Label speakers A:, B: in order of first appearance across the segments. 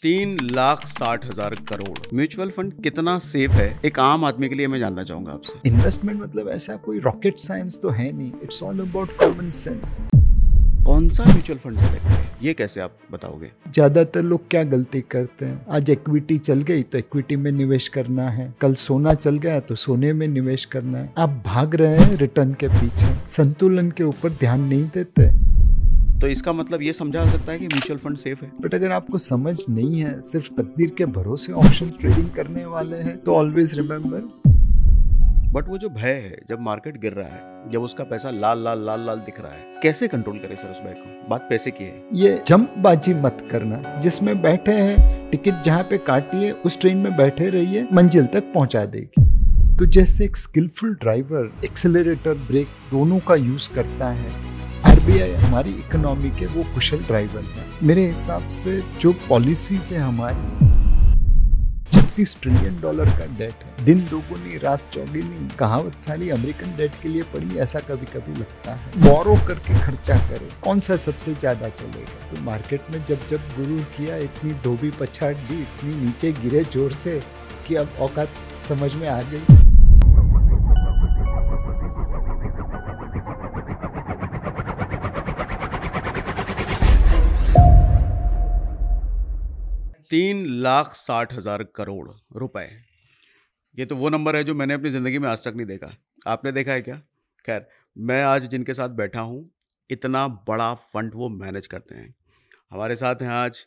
A: 3,60,000 crore mutual fund कितना safe है एक आम आदमी के लिए, मैं जानना चाहूंगा आपसे।
B: इन्वेस्टमेंट मतलब ऐसा कोई रॉकेट साइंस तो है नहीं, it's all about common sense.
A: कौन सा म्यूचुअल फंड सेलेक्ट करें, ये कैसे आप बताओगे?
B: ज्यादातर लोग क्या गलती करते हैं, आज इक्विटी चल गई तो इक्विटी में निवेश करना है, कल सोना चल गया तो सोने में निवेश करना है। आप भाग रहे हैं रिटर्न के पीछे, संतुलन के ऊपर ध्यान नहीं देते।
A: तो इसका मतलब ये समझा जा सकता है कि म्यूचुअल फंड सेफ है।
B: बट अगर आपको समझ नहीं है, सिर्फ तकदीर के भरोसे ऑप्शन ट्रेडिंग करने वाले हैं, तो ऑलवेज रिमेम्बर।
A: बट वो जो भय है, जब मार्केट गिर रहा है, जब उसका पैसा लाल लाल लाल लाल दिख रहा है, कैसे कंट्रोल करें सर उस भय को? बात पैसे की है।
B: ये जंपबाजी मत करना, जिसमें बैठे हैं टिकट जहाँ पे काटिए उस ट्रेन में बैठे रहिए, मंजिल तक पहुंचा देगी। तो जैसे एक स्किलफुल ड्राइवर एक्सेलरेटर ब्रेक दोनों का यूज करता है, आरबीआई हमारी इकोनॉमी के वो कुशल ड्राइवर है। मेरे हिसाब से जो पॉलिसीज है हमारी, 36 ट्रिलियन डॉलर का डेट है, दिन दोगुनी रात चौगुनी, कहावत सारी अमेरिकन डेट के लिए पड़ी, ऐसा कभी कभी लगता है। बोरो करके खर्चा करे, कौन सा सबसे ज्यादा चलेगा? तो मार्केट में जब जब गुरूर किया, इतनी धोबी पछाड़ दी, इतनी नीचे गिरे जोर से कि अब औकात समझ में आ गई।
A: ₹3,60,000 ये तो वो नंबर है जो मैंने अपनी ज़िंदगी में आज तक नहीं देखा। आपने देखा है क्या? खैर, मैं आज जिनके साथ बैठा हूँ, इतना बड़ा फंड वो मैनेज करते हैं। हमारे साथ हैं आज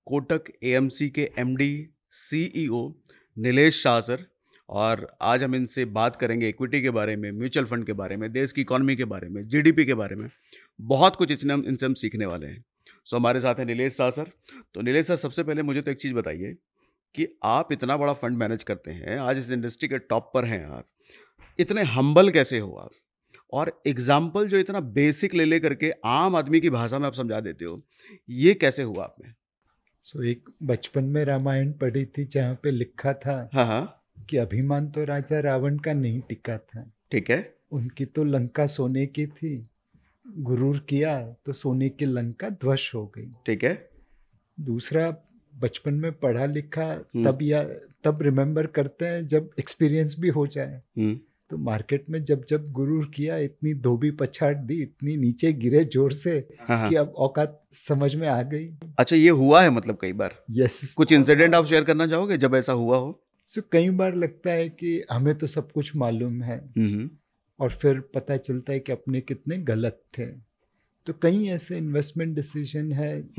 A: कोटक एएमसी के MD CEO Nilesh Shah sir, और आज हम इनसे बात करेंगे इक्विटी के बारे में, म्यूचुअल फंड के बारे में, देश की इकोनॉमी के बारे में, जीडीपी के बारे में। बहुत कुछ इनसे हम सीखने वाले हैं। सो हमारे साथ हैं नीलेश शाह सर। तो नीलेश सर, सबसे पहले मुझे तो एक चीज़ बताइए कि आप इतना बड़ा फंड मैनेज करते हैं, आज इस इंडस्ट्री के टॉप पर हैं आप, इतने हम्बल कैसे हो आप? और एग्जाम्पल जो इतना बेसिक ले करके आम आदमी की भाषा में आप समझा देते हो, ये कैसे हुआ आप में?
B: एक बचपन में रामायण पढ़ी थी जहाँ पे लिखा था
A: हाँ,
B: कि अभिमान तो राजा रावण का नहीं टिका था।
A: ठीक है।
B: उनकी तो लंका सोने की थी, गुरूर किया तो सोने की लंका ध्वस्त हो गई।
A: ठीक है।
B: दूसरा, बचपन में पढ़ा लिखा तब रिमेम्बर करते हैं जब एक्सपीरियंस भी हो जाए। तो मार्केट में जब जब गुरूर किया, इतनी धोबी पछाड़ दी, इतनी नीचे गिरे जोर से कि अब औकात समझ में आ गई।
A: अच्छा, ये हुआ है मतलब कई बार?
B: यस।
A: कुछ इंसिडेंट आप शेयर करना चाहोगे जब ऐसा हुआ हो?
B: कई बार लगता है कि हमें तो सब कुछ मालूम है, और फिर पता चलता है कि अपने कितने गलत थे। तो कई ऐसे इन्वेस्टमेंट डिसीजन है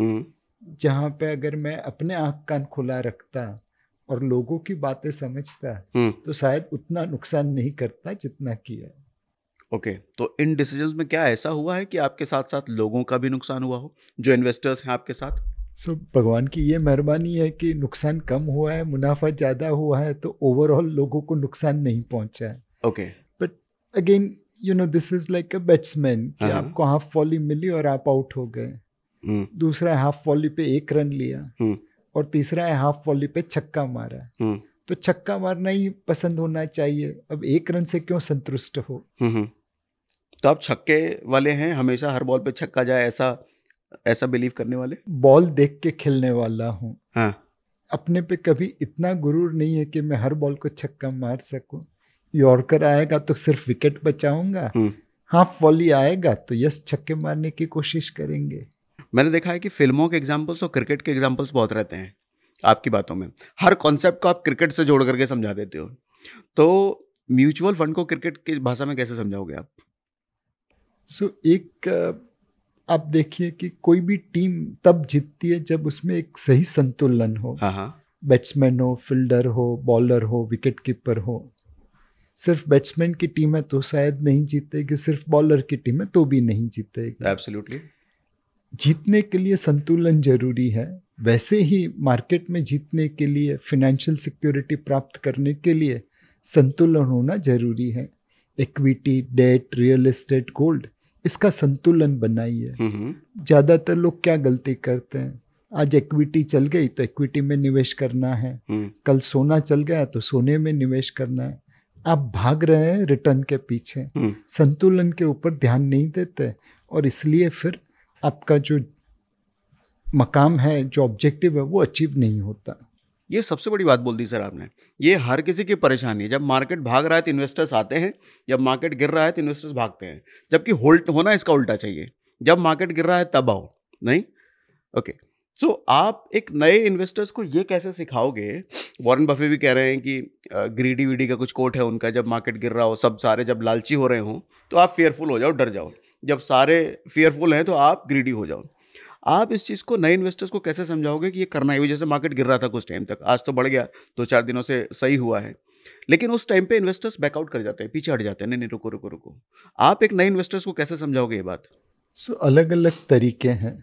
B: जहाँ पे अगर मैं अपने आँख कान खुला रखता और लोगों की बातें समझता, तो शायद उतना नुकसान नहीं करता जितना किया।
A: ओके, तो इन डिसीजंस में क्या ऐसा हुआ है कि आपके साथ साथ लोगों का भी नुकसान हुआ हो, जो इन्वेस्टर्स हैं आपके साथ?
B: भगवान की ये मेहरबानी है कि नुकसान कम हुआ है, मुनाफा ज़्यादा हुआ है, तो ओवरऑल लोगों को नुकसान नहीं पहुंचा है।
A: Okay.
B: But again this is like a batsman कि आपको हाफ वॉली मिली और आप आउट हो गए। दूसरा है हाफ वॉली पे 1 रन लिया, और तीसरा है हाफ वॉली पे छक्का मारा। तो छक्का मारना ही पसंद होना चाहिए, अब 1 रन से क्यों संतुष्ट हो?
A: तो आप छक्के वाले हैं, हमेशा हर बॉल पे छक्का जाए ऐसा बिलीव करने वाले?
B: बॉल देख के खेलने वाला हूँ।
A: हाँ।
B: अपने पे कभी इतना गुरूर नहीं है कि मैं हर बॉल को छक्का मार सकूं। यॉर्कर आएगा तो सिर्फ विकेट बचाऊंगा, हाफ वॉली आएगा तो यस छक्के मारने की कोशिश करेंगे।
A: मैंने देखा है कि फिल्मों के एग्जाम्पल्स और क्रिकेट के एग्जाम्पल्स बहुत रहते हैं आपकी बातों में। हर कॉन्सेप्ट को आप क्रिकेट से जोड़ करके समझा देते हो। तो म्यूचुअल फंड को क्रिकेट की भाषा में कैसे समझाओगे आप?
B: आप देखिए कि कोई भी टीम तब जीतती है जब उसमें एक सही संतुलन हो। बैट्समैन हो, फील्डर हो, बॉलर हो, विकेट कीपर हो। सिर्फ बैट्समैन की टीम है तो शायद नहीं जीतेगी, सिर्फ बॉलर की टीम है तो भी नहीं जीतेगी।
A: एब्सोल्युटली।
B: जीतने के लिए संतुलन जरूरी है। वैसे ही मार्केट में जीतने के लिए, फाइनेंशियल सिक्योरिटी प्राप्त करने के लिए संतुलन होना जरूरी है। Equity, debt, real estate, gold, इसका संतुलन बनाइए। ज्यादातर लोग क्या गलती करते हैं, आज इक्विटी चल गई तो इक्विटी में निवेश करना है, कल सोना चल गया तो सोने में निवेश करना है। आप भाग रहे हैं रिटर्न के पीछे, संतुलन के ऊपर ध्यान नहीं देते, और इसलिए फिर आपका जो मकाम है, जो ऑब्जेक्टिव है, वो अचीव नहीं होता।
A: ये सबसे बड़ी बात बोल दी सर आपने। ये हर किसी की परेशानी है। जब मार्केट भाग रहा है तो इन्वेस्टर्स आते हैं, जब मार्केट गिर रहा है तो इन्वेस्टर्स भागते हैं। जबकि होल्ड होना इसका उल्टा चाहिए, जब मार्केट गिर रहा है तब आओ, नहीं? ओके। सो आप एक नए इन्वेस्टर्स को ये कैसे सिखाओगे? वॉरेन बफे भी कह रहे हैं कि ग्रीडी वीडी का कुछ कोट है उनका, जब मार्केट गिर रहा हो, सब सारे जब लालची हो रहे हों तो आप फेयरफुल हो जाओ, डर जाओ। जब सारे फेयरफुल हैं तो आप ग्रीडी हो जाओ। आप इस चीज़ को नए इन्वेस्टर्स को कैसे समझाओगे कि ये करना है? जैसे मार्केट गिर रहा था कुछ टाइम तक, आज तो बढ़ गया, 2-4 दिनों से सही हुआ है, लेकिन उस टाइम पे इन्वेस्टर्स बैकआउट कर जाते हैं, पीछे हट जाते हैं, नहीं नहीं रुको रुको रुको। आप एक नए इन्वेस्टर्स को कैसे समझाओगे ये बात?
B: अलग अलग तरीके हैं।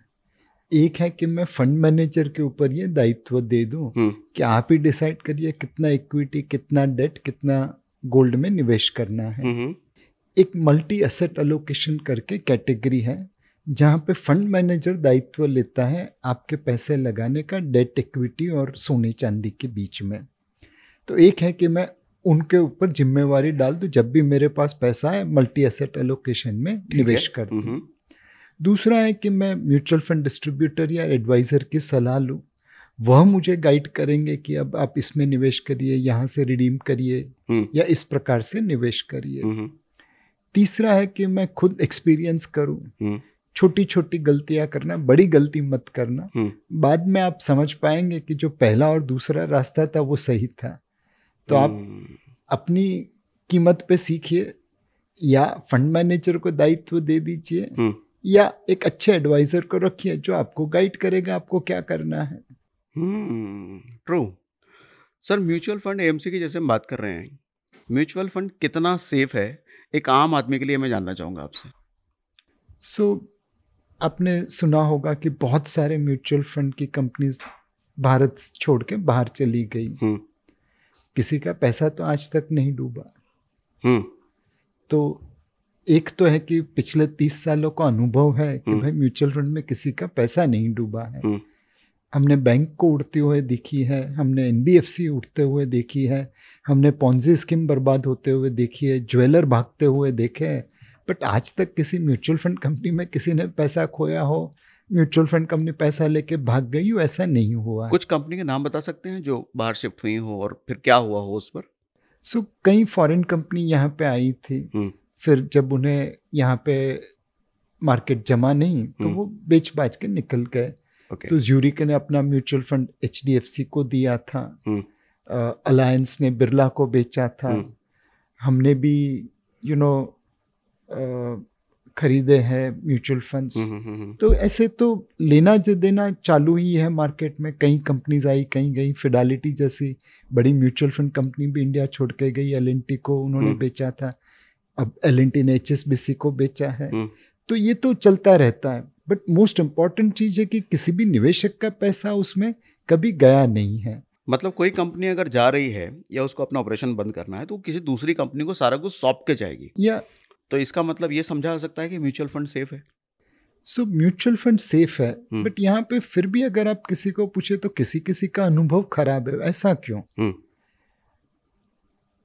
B: एक है कि मैं फंड मैनेजर के ऊपर ये दायित्व दे दूं कि आप ही डिसाइड करिए कितना इक्विटी, कितना डेट, कितना गोल्ड में निवेश करना है। एक मल्टी एसेट एलोकेशन करके कैटेगरी है, जहाँ पे फंड मैनेजर दायित्व लेता है आपके पैसे लगाने का डेट, इक्विटी और सोने चांदी के बीच में। तो एक है कि मैं उनके ऊपर जिम्मेवारी डाल दूं, जब भी मेरे पास पैसा है मल्टी एसेट एलोकेशन में निवेश कर दूं। दूसरा है कि मैं म्यूचुअल फंड डिस्ट्रीब्यूटर या एडवाइज़र की सलाह लूँ, वह मुझे गाइड करेंगे कि अब आप इसमें निवेश करिए, यहाँ से रिडीम करिए या इस प्रकार से निवेश करिए। तीसरा है कि मैं खुद एक्सपीरियंस करूँ, छोटी छोटी गलतियाँ करना, बड़ी गलती मत करना। बाद में आप समझ पाएंगे कि जो पहला और दूसरा रास्ता था वो सही था। तो आप अपनी कीमत पे सीखिए, या फंड मैनेजर को दायित्व दे दीजिए, या एक अच्छे एडवाइजर को रखिए जो आपको गाइड करेगा आपको क्या करना है।
A: True. Sir, mutual fund AMC की जैसे हम बात कर रहे हैं, म्यूचुअल फंड कितना सेफ है एक आम आदमी के लिए, मैं जानना चाहूँगा आपसे।
B: आपने सुना होगा कि बहुत सारे म्यूचुअल फंड की कंपनीज भारत छोड़ के बाहर चली गई। किसी का पैसा तो आज तक नहीं डूबा। तो एक तो है कि पिछले 30 सालों का अनुभव है कि भाई म्यूचुअल फंड में किसी का पैसा नहीं डूबा है। हमने बैंक को उड़ते हुए देखी है, हमने एनबीएफसी उड़ते हुए देखी है, हमने पॉन्जी स्कीम बर्बाद होते हुए देखी है, ज्वेलर भागते हुए देखे हैं, बट आज तक किसी म्यूचुअल फंड कंपनी में किसी ने पैसा खोया हो, म्यूचुअल फंड कंपनी पैसा लेके भाग गई हो, ऐसा नहीं हुआ।
A: कुछ कंपनी के नाम बता सकते हैं जो बाहर शिफ्ट हुई हो और फिर क्या हुआ हो उस पर?
B: कई फॉरेन कंपनी यहाँ पे आई थी, फिर जब उन्हें यहाँ पे मार्केट जमा नहीं तो वो बेच बाच के निकल गए। तो ज्यूरिक ने अपना म्यूचुअल फंड एचडीएफसी को दिया था, अलायंस ने बिरला को बेचा था, हमने भी खरीदे हैं म्यूचुअल फंड्स। तो ऐसे तो लेना देना चालू ही है मार्केट में। कई कंपनीज आई, कहीं गई। फिडेलिटी जैसी बड़ी म्यूचुअल फंड कंपनी भी इंडिया छोड़ के गई, एल&टी को उन्होंने बेचा था, अब एल&टी ने HSBC को बेचा है। तो ये तो चलता रहता है, बट मोस्ट इम्पॉर्टेंट चीज़ है कि किसी भी निवेशक का पैसा उसमें कभी गया नहीं है।
A: मतलब कोई कंपनी अगर जा रही है या उसको अपना ऑपरेशन बंद करना है तो किसी दूसरी कंपनी को सारा कुछ सौंप के जाएगी, या तो इसका मतलब ये समझा जा सकता है कि म्यूचुअल फंड सेफ है।
B: म्यूचुअल फंड सेफ है, बट यहाँ पे फिर भी अगर आप किसी को पूछे तो किसी किसी का अनुभव खराब है। ऐसा क्यों?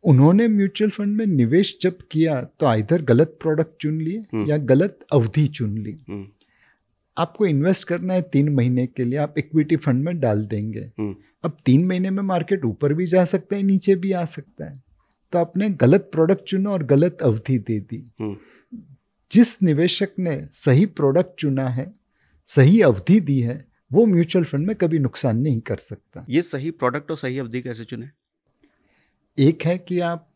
B: उन्होंने म्यूचुअल फंड में निवेश जब किया तो आइदर गलत प्रोडक्ट चुन लिए या गलत अवधि चुन ली। आपको इन्वेस्ट करना है 3 महीने के लिए, आप इक्विटी फंड में डाल देंगे। अब 3 महीने में मार्केट ऊपर भी जा सकता है, नीचे भी आ सकता है। तो आपने गलत प्रोडक्ट चुना और गलत अवधि दे दी। जिस निवेशक ने सही प्रोडक्ट चुना है, सही अवधि दी है, वो म्यूचुअल फंड में कभी नुकसान नहीं कर सकता।
A: ये सही प्रोडक्ट और सही अवधि कैसे चुने?
B: एक है कि आप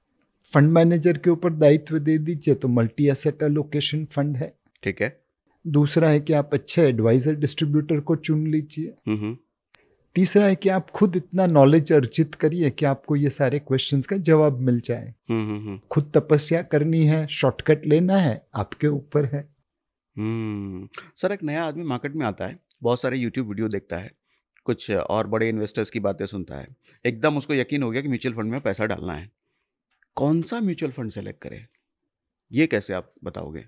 B: फंड मैनेजर के ऊपर दायित्व दे दीजिए, तो मल्टी एसेट एलोकेशन फंड है,
A: ठीक है।
B: दूसरा है कि आप अच्छे एडवाइजर डिस्ट्रीब्यूटर को चुन लीजिए। तीसरा है कि आप खुद इतना नॉलेज अर्जित करिए कि आपको ये सारे क्वेश्चंस का जवाब मिल जाए। खुद तपस्या करनी है, शॉर्टकट लेना है, आपके ऊपर है।
A: सर, एक नया आदमी मार्केट में आता है, बहुत सारे यूट्यूब वीडियो देखता है, कुछ और बड़े इन्वेस्टर्स की बातें सुनता है, एकदम उसको यकीन हो गया कि म्यूचुअल फंड में पैसा डालना है। कौन सा म्यूचुअल फंड सेलेक्ट करे, ये कैसे आप बताओगे?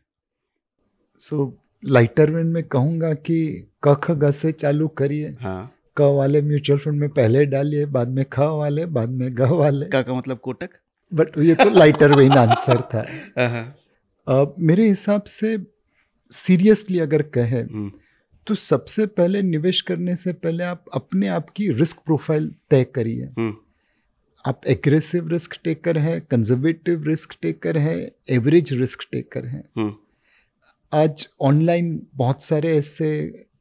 B: लाइटर वेन में कहूँगा कि क ख ग से चालू करिए।
A: हाँ।
B: क वाले म्यूचुअल फंड में पहले डालिए, बाद में ख वाले, बाद में ग वाले।
A: क का मतलब कोटक?
B: बट ये तो लाइटर वेन आंसर था। मेरे हिसाब से सीरियसली अगर कहे तो सबसे पहले निवेश करने से पहले आप अपने आप की रिस्क प्रोफाइल तय करिए। आप एग्रेसिव रिस्क टेकर है, कंजर्वेटिव रिस्क टेकर है, एवरेज रिस्क टेकर है। आज ऑनलाइन बहुत सारे ऐसे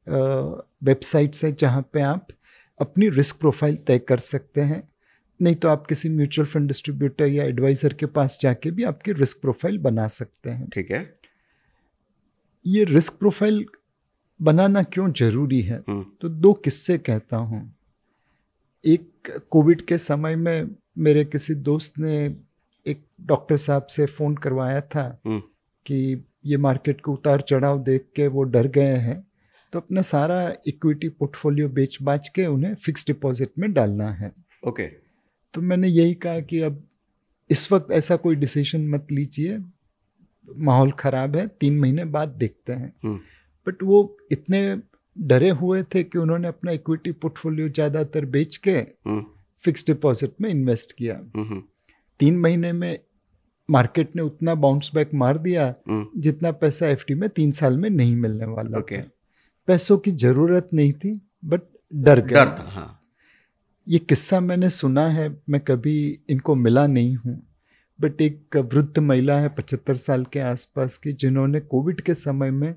B: वेबसाइट्स हैं जहाँ पे आप अपनी रिस्क प्रोफाइल तय कर सकते हैं। नहीं तो आप किसी म्यूचुअल फंड डिस्ट्रीब्यूटर या एडवाइजर के पास जाके भी आपकी रिस्क प्रोफाइल बना सकते हैं।
A: ठीक है।
B: ये रिस्क प्रोफाइल बनाना क्यों जरूरी है? तो 2 किस्से कहता हूँ। एक कोविड के समय में मेरे किसी दोस्त ने एक डॉक्टर साहब से फ़ोन करवाया था कि ये मार्केट को उतार चढ़ाव देख के वो डर गए हैं, तो अपना सारा इक्विटी पोर्टफोलियो बेच बाच के उन्हें फिक्स डिपॉजिट में डालना है।
A: ओके।
B: तो मैंने यही कहा कि अब इस वक्त ऐसा कोई डिसीजन मत लीजिए, माहौल ख़राब है, 3 महीने बाद देखते हैं। बट वो इतने डरे हुए थे कि उन्होंने अपना इक्विटी पोर्टफोलियो ज़्यादातर बेच के फिक्स डिपॉजिट में इन्वेस्ट किया। 3 महीने में मार्केट ने उतना बाउंस बैक मार दिया जितना पैसा एफडी में 3 साल में नहीं मिलने वाला था। पैसों की ज़रूरत नहीं थी, बट डर था। हाँ। ये किस्सा मैंने सुना है, मैं कभी इनको मिला नहीं हूँ, बट एक वृद्ध महिला है 75 साल के आसपास की, जिन्होंने कोविड के समय में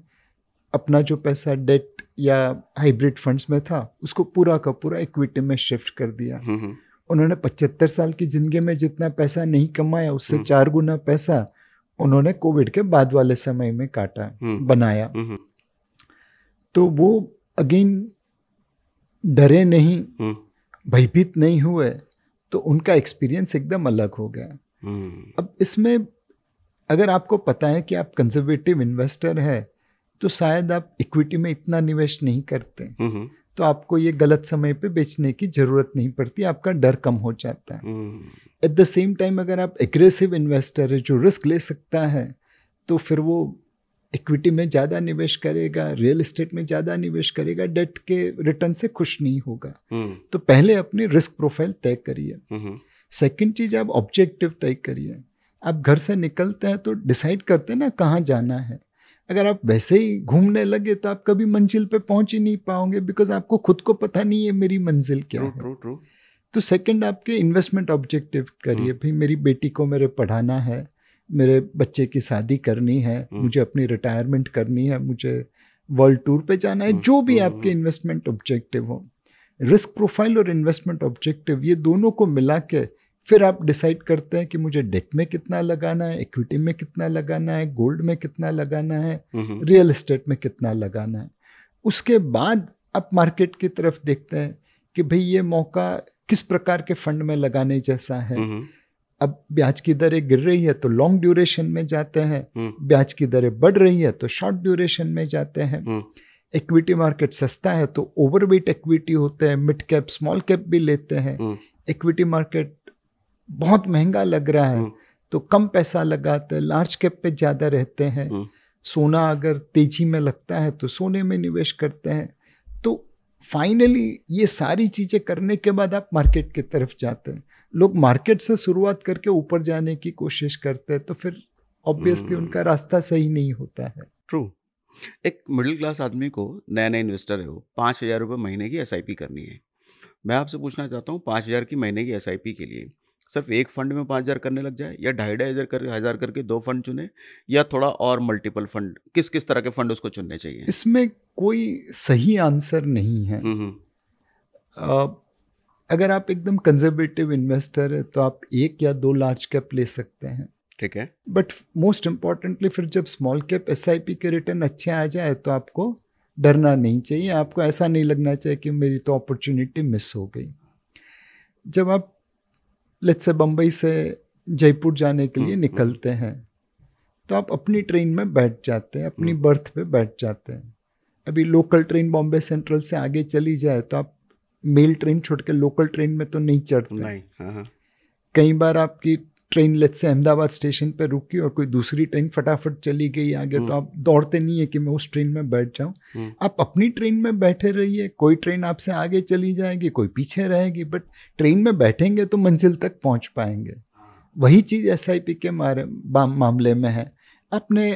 B: अपना जो पैसा डेट या हाइब्रिड फंड्स में था उसको पूरा का पूरा इक्विटी में शिफ्ट कर दिया। उन्होंने 75 साल की ज़िंदगी में जितना पैसा नहीं कमाया उससे 4 गुना पैसा उन्होंने कोविड के बाद वाले समय में काटा, बनाया। तो वो अगेन डरे नहीं, भयभीत नहीं हुए, तो उनका एक्सपीरियंस एकदम अलग हो गया। अब इसमें अगर आपको पता है कि आप कंजर्वेटिव इन्वेस्टर है तो शायद आप इक्विटी में इतना निवेश नहीं करते, तो आपको ये गलत समय पे बेचने की ज़रूरत नहीं पड़ती, आपका डर कम हो जाता है। एट द सेम टाइम अगर आप एग्रेसिव इन्वेस्टर है जो रिस्क ले सकता है, तो फिर वो इक्विटी में ज़्यादा निवेश करेगा, रियल एस्टेट में ज़्यादा निवेश करेगा, डेट के रिटर्न से खुश नहीं होगा। तो पहले अपनी रिस्क प्रोफाइल तय करिए। सेकंड चीज़, आप ऑब्जेक्टिव तय करिए। आप घर से निकलते हैं तो डिसाइड करते हैं ना कहाँ जाना है। अगर आप वैसे ही घूमने लगे तो आप कभी मंजिल पे पहुंच ही नहीं पाओगे, बिकॉज आपको खुद को पता नहीं है मेरी मंजिल क्या है। तो सेकंड, आपके इन्वेस्टमेंट ऑब्जेक्टिव करिए। भाई मेरी बेटी को मेरे पढ़ाना है, मेरे बच्चे की शादी करनी है, मुझे अपनी रिटायरमेंट करनी है, मुझे वर्ल्ड टूर पे जाना है, जो भी आपके इन्वेस्टमेंट ऑब्जेक्टिव हो। रिस्क प्रोफाइल और इन्वेस्टमेंट ऑब्जेक्टिव ये दोनों को मिला के फिर आप डिसाइड करते हैं कि मुझे डेट में कितना लगाना है, इक्विटी में कितना लगाना है, गोल्ड में कितना लगाना है, रियल एस्टेट में कितना लगाना है। उसके बाद आप मार्केट की तरफ देखते हैं कि भाई ये मौका किस प्रकार के फंड में लगाने जैसा है। अब ब्याज की दरें गिर रही है तो लॉन्ग ड्यूरेशन में जाते हैं, ब्याज की दरें बढ़ रही है तो शॉर्ट ड्यूरेशन में जाते हैं। इक्विटी मार्केट सस्ता है तो ओवरवेट इक्विटी होते हैं, मिड कैप स्मॉल कैप भी लेते हैं। इक्विटी मार्केट बहुत महंगा लग रहा है तो कम पैसा लगाते हैं, लार्ज कैप पे ज़्यादा रहते हैं। सोना अगर तेजी में लगता है तो सोने में निवेश करते हैं। तो फाइनली ये सारी चीज़ें करने के बाद आप मार्केट की तरफ जाते हैं। लोग मार्केट से शुरुआत करके ऊपर जाने की कोशिश करते हैं तो फिर ऑब्वियसली उनका रास्ता सही नहीं होता है।
A: ट्रू। एक मिडिल क्लास आदमी को, नया नया इन्वेस्टर है वो, 5,000 रुपये महीने की SIP करनी है। मैं आपसे पूछना चाहता हूँ 5,000 की महीने की SIP के लिए सिर्फ एक फंड में 5,000 करने लग जाए, या 2,500 करके 2 फंड चुने, या थोड़ा और मल्टीपल फंड, किस किस तरह के फंड उसको चुनने चाहिए?
B: इसमें कोई सही आंसर नहीं है। अगर आप एकदम कंजर्वेटिव इन्वेस्टर है तो आप 1 या 2 लार्ज कैप ले सकते हैं,
A: ठीक है।
B: बट मोस्ट इम्पॉर्टेंटली फिर जब स्मॉल कैप SIP के रिटर्न अच्छे आ जाए तो आपको डरना नहीं चाहिए। आपको ऐसा नहीं लगना चाहिए कि मेरी तो अपॉर्चुनिटी मिस हो गई। जब आप लेट्स से बम्बई से जयपुर जाने के लिए निकलते हैं तो आप अपनी ट्रेन में बैठ जाते हैं, अपनी बर्थ पे बैठ जाते हैं। अभी लोकल ट्रेन बॉम्बे सेंट्रल से आगे चली जाए तो आप मेल ट्रेन छोड़ के लोकल ट्रेन में तो नहीं चढ़ते। नहीं। कई बार आपकी train let's say Ahmedabad station पे रुकी और कोई दूसरी ट्रेन फटाफट चली गई आगे, तो आप दौड़ते नहीं है कि मैं उस ट्रेन में बैठ जाऊं। आप अपनी ट्रेन में बैठे रहिए, कोई ट्रेन आपसे आगे चली जाएगी, कोई पीछे रहेगी, बट ट्रेन में बैठेंगे तो मंजिल तक पहुंच पाएंगे। वही चीज़ SIP के मामले में है। आपने